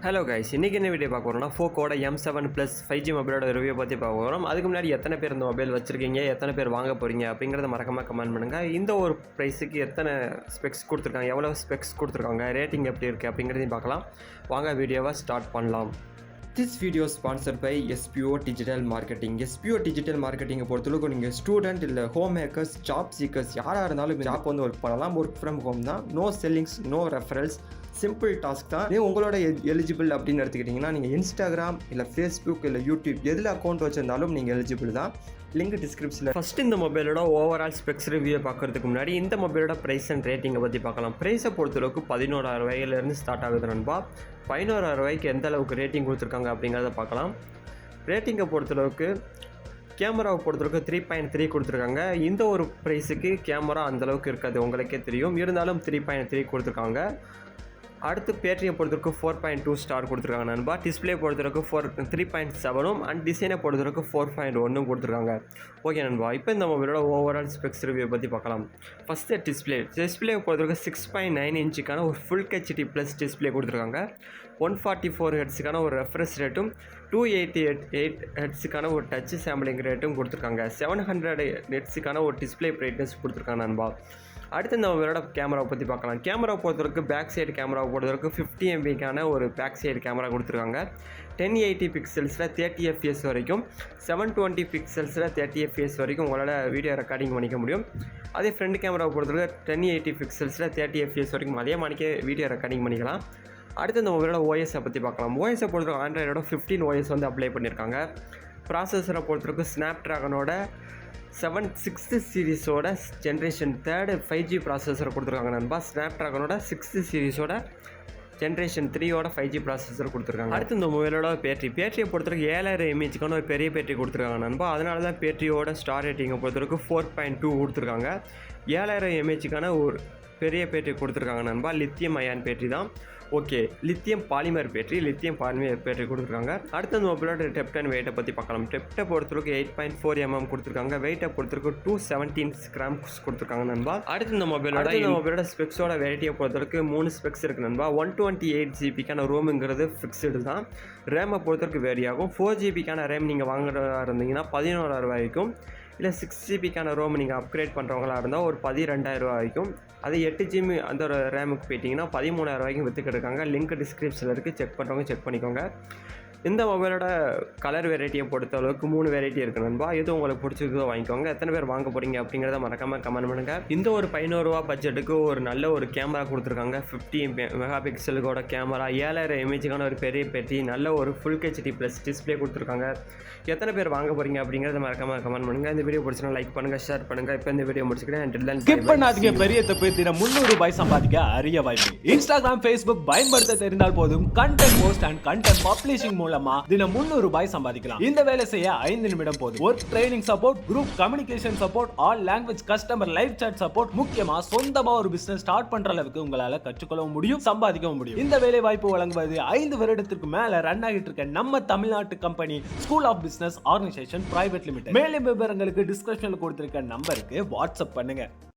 Hello guys, இன்றைக்கி என்ன video பார்க்க போகிறோம்னா ஃபோக்கோட M7 ப்ளஸ் 5G மொபைலோட ரிவ்யூ பற்றி பார்க்க போகிறோம். அதுக்கு முன்னாடி எத்தனை பேர் இந்த மொபைல் வச்சுருக்கீங்க, எத்தனை பேர் வாங்க போகிறீங்க அப்படிங்கிறத மறக்காமல் கமெண்ட் பண்ணுங்கள். இந்த ஒரு ப்ரைஸுக்கு எத்தனை ஸ்பெக்ஸ் கொடுத்துருக்காங்க, எவ்வளோ ஸ்பெக்ஸ் கொடுத்துருக்காங்க, ரேட்டிங் எப்படி இருக்குது அப்படிங்கிறதையும் பார்க்கலாம். வாங்க வீடியோவை ஸ்டார்ட் பண்ணலாம். This video sponsor by SPO digital marketing. SPO digital மார்க்கெட்டிங்கை பொறுத்தளவுக்கு நீங்கள் ஸ்டூடெண்ட் இல்லை ஹோம் மேக்கர்ஸ், ஜாப் சீக்கர்ஸ் யாராக இருந்தாலும் ஜாப் வந்து ஒர்க் பண்ணலாம். ஒர்க் ஃப்ரம் ஹோம் தான், no sellings, no referrals, simple task தான். உங்களோட எலிஜிபிள் அப்படின்னு எடுத்துக்கிட்டிங்கன்னா நீங்கள் இன்ஸ்டாகிராம் இல்லை ஃபேஸ்புக் இல்லை யூடியூப் எதில் அக்கௌண்ட் வச்சுருந்தாலும் நீங்கள் எலிஜிபிள் தான். லிங்க் டிஸ்கிரிப்ஷனில். ஃபஸ்ட்டு இந்த மொபைலோட ஓவரால் ஸ்பெக்ஸ் ரிவ்யூ பார்க்குறதுக்கு முன்னாடி இந்த மொபைலோட ப்ரைஸ் அண்ட் ரேட்டிங்கை பற்றி பார்க்கலாம். ப்ரைஸை பொறுத்தளவுக்கு 11,000 ரூபாயிலேருந்து ஸ்டார்ட் ஆகுது நண்பா. 11,000 ரூபாய்க்கு எந்த அளவுக்கு ரேட்டிங் கொடுத்துருக்காங்க அப்படிங்கிறத பார்க்கலாம். ரேட்டிங்கை பொறுத்தளவுக்கு கேமராவை பொறுத்தளவுக்கு 3.3 கொடுத்துருக்காங்க. இந்த ஒரு ப்ரைஸுக்கு கேமரா அந்தளவுக்கு இருக்காது, உங்களுக்கே தெரியும். இருந்தாலும் 3.3 கொடுத்துருக்காங்க. அடுத்து பேட்டரியை பொறுத்தவரைக்கு 4.2 ஸ்டார் கொடுத்துருக்காங்க நண்பா. டிஸ்பிளே பொறுத்தவரைக்கு 3.7 அண்ட் டிசைனை பொறுத்தவரைக்கு 4.1 கொடுத்துருக்காங்க. ஓகே நண்பா, இப்போ இந்த மொபைலோட ஓவரால் ஸ்பெக்ஸ் ரிவ்யூ பற்றி பார்க்கலாம். ஃபஸ்ட்டு டிஸ்பிளே பொறுத்தவரைக்கும் 6.9 இன்ச்சுக்கான ஒரு ஃபுல் ஹெச்டி ப்ளஸ் டிஸ்பிளே கொடுத்துருக்காங்க. 144 ஹெர்ட்ஸுக்கான ஒரு ரெஃப்ரெஷ் ரேட்டும் 288 ஹெர்ட்ஸுக்கான ஒரு டச் சாம்பிளிங் ரேட்டும் கொடுத்துருக்காங்க. 700 ஹெர்ட்ஸுக்கான ஒரு டிஸ்பிளே பிரைட்னஸ் கொடுத்துருக்காங்க நண்பா. அடுத்து இந்த மொபைலோட கேமராவை பற்றி பார்க்கலாம். கேமரா பொறுத்தவரைக்கும் பேக் சைடு கேமராவை பொறுத்தவரைக்கும் 50 MBக்கான ஒரு பேக் சைடு கேமரா கொடுத்துருக்காங்க. 1080 பிக்சல்ஸில் 30 fps வரைக்கும், 720 பிக்சல்ஸில் 30 fps வரைக்கும் உங்களால் வீடியோ ரெக்கார்டிங் பண்ணிக்க முடியும். அதே ஃப்ரண்ட் கேமராவை பொறுத்தவரைக்கும் 1080 பிக்சல்ஸில் 30 fps வரைக்கும் அதே மாதிரிக்கே வீடியோ ரெக்கார்டிங் பண்ணிக்கலாம். அடுத்து இந்த மொபைலோட OSஐ பற்றி பார்க்கலாம். OSஐ பொறுத்தவரைக்கும் ஆண்ட்ராய்டோட 15 OS வந்து அப்ளை பண்ணியிருக்காங்க. ப்ராசஸரை பொறுத்தவரைக்கும் ஸ்னாப்ட்ராகனோட 6th சீரீஸோட ஜென்ரேஷன் 3rd 5G ப்ராசஸரை கொடுத்துருக்காங்க நண்பா. ஸ்னாப்ட்ராகனோட 6th சீரீஸோட ஜென்ரேஷன் 3யோட 5G ப்ராசஸர் கொடுத்துருக்காங்க. அடுத்து இந்த மொபைலோட பேட்டரியை பொறுத்தவரைக்கும் 7000 mAhக்கான ஒரு பெரிய பேட்டரி கொடுத்துருக்காங்க நண்பா. அதனால தான் பேட்டரியோட ஸ்டார் ரேட்டிங்கை பொறுத்தவரைக்கும் 4.2 கொடுத்துருக்காங்க. 7000 mAhக்கான ஒரு பெரிய பேட்டரி கொடுத்துருக்காங்க நண்பா. லித்தியம் அயான் பேட்டரி தான். ஓகே, லித்தியம் பாலிமர் பேட்டரி கொடுத்துருக்காங்க. அடுத்த அந்த மொபைலோட டெப்ட் அண்ட் வெயிட்டை பற்றி பார்க்கலாம். டெப்ட்டை பொறுத்தவரைக்கும் 8.4 mm கொடுத்துருக்காங்க. வெயிட்டை பொறுத்தவரைக்கும் 217 grams கொடுத்துருக்காங்க நண்பா. அடுத்து இந்த மொபைலோட ஸ்பெக்ஸோட வெரைட்டியை பொறுத்தவரைக்கும் 3 ஸ்பெக்ஸ் இருக்குது நண்பா. 128 GBக்கான ரோமுங்கிறது ஃபிக்ஸ்டு தான். ரேமை பொறுத்தவரைக்கும் வேரி ஆகும். 4 GBக்கான ரேம் நீங்கள் வாங்குறதா இருந்தீங்கன்னா 11,000 ரூபாய்க்கும், இல்லை 6 GBக்கான ரோம் நீங்கள் அப்கிரேட் பண்ணுறவங்களா இருந்தால் ஒரு 12,000 ரூபா வரைக்கும். அது 8 GB அந்த ஒரு ரேமுக்கு போயிட்டிங்கன்னா 13,000 ரூபாய்க்கும் விற்றுக்கிட்டு இருக்காங்க. லிங்க் டிஸ்கிரிப்ஷனில் இருக்குது, செக் பண்ணுறவங்க செக் பண்ணிக்கோங்க. இந்த மொபைலோட கலர் வெரைட்டியை பொறுத்த அளவுக்கு 3 வெரைட்டி இருக்குது நண்பா. எது உங்களுக்கு பிடிச்சிருக்கோ வாங்கிக்கோங்க. எத்தனை பேர் வாங்க போகிறீங்க அப்படிங்கிறத மறக்காமல் கமெண்ட் பண்ணுங்கள். இந்த ஒரு 11,000 ரூபா பட்ஜெட்டுக்கு ஒரு நல்ல ஒரு கேமரா கொடுத்துருக்காங்க. 50 மெகாபிக்சலுக்கோட கேமரா, 7000 mAhக்கான ஒரு பெரிய பேட்டரி, நல்ல ஒரு ஃபுல் ஹெச்டி ப்ளஸ் டிஸ்பிளே கொடுத்துருக்காங்க. எத்தனை பேர் வாங்க போகிறீங்க அப்படிங்கிறத மறக்காமல் கமெண்ட் பண்ணுங்கள். இந்த வீடியோ பிடிச்சினா லைக் பண்ணுங்கள், ஷேர் பண்ணுங்கள். இப்போ இந்த வீடியோ முடிச்சுக்கிறேன். ஸ்கிப் பண்ணாதீங்க. பெரிய தப்பு. தினம் 300 ரூபாய் சம்பாதிக்க அரிய வாய்ப்பு. இன்ஸ்டாகிராம், ஃபேஸ்புக் பயன்படுத்த தெரிந்தால் போதும். Content post and content publishing மூலமா தினம் 300 ரூபாய் சம்பாதிக்கலாம். இந்த வேலை செய்ய 5 நிமிடம் போதும். Work training support, group communication support, all language customer live chat support, முக்கியமா சொந்தமா ஒரு பிசினஸ் ஸ்டார்ட் பண்ற அளவுக்கு உங்களால கற்றுக்கொள்ளவும் முடியும், சம்பாதிக்கவும் முடியும். இந்த வேலை வாய்ப்பு வழங்குவது 5 வருடத்திற்கு மேல ரன் ஆகிட்டு இருக்க நம்ம தமிழ்நாட்டு company school of business organisation private limited. மேலும் விவரங்களுக்கு டிஸ்கிரிப்ஷன்ல கொடுத்திருக்க நம்பருக்கு வாட்ஸ்அப் பண்ணுங்க.